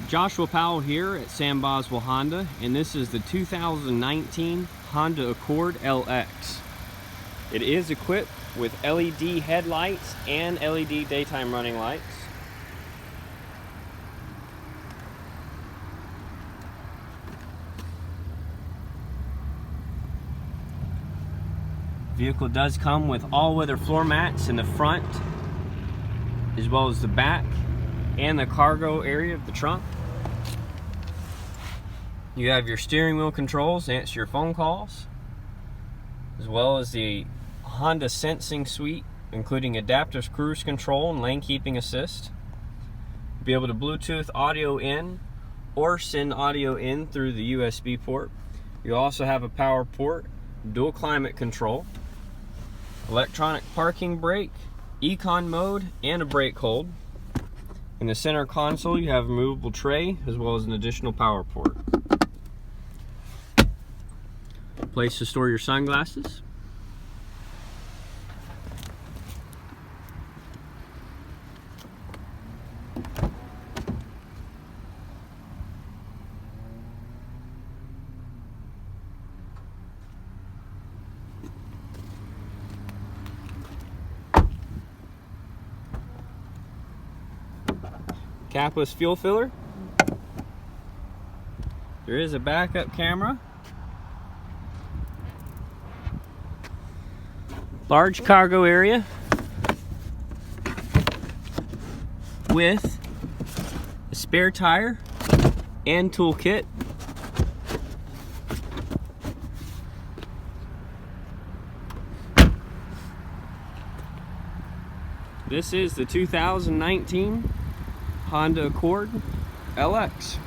Joshua Powell here at Sam Boswell Honda, and this is the 2019 Honda Accord LX. It is equipped with LED headlights and LED daytime running lights. Vehicle does come with all-weather floor mats in the front, as well as the back and the cargo area of the trunk. You have your steering wheel controls to answer your phone calls, as well as the Honda Sensing Suite, including adaptive cruise control and lane keeping assist. You'll be able to Bluetooth audio in or send audio in through the USB port. You also have a power port, dual climate control, electronic parking brake, econ mode, and a brake hold. In the center console, you have a removable tray as well as an additional power port. Place to store your sunglasses. Capless fuel filler. There is a backup camera. Large cargo area with a spare tire and toolkit. This is the 2019 Honda Accord LX.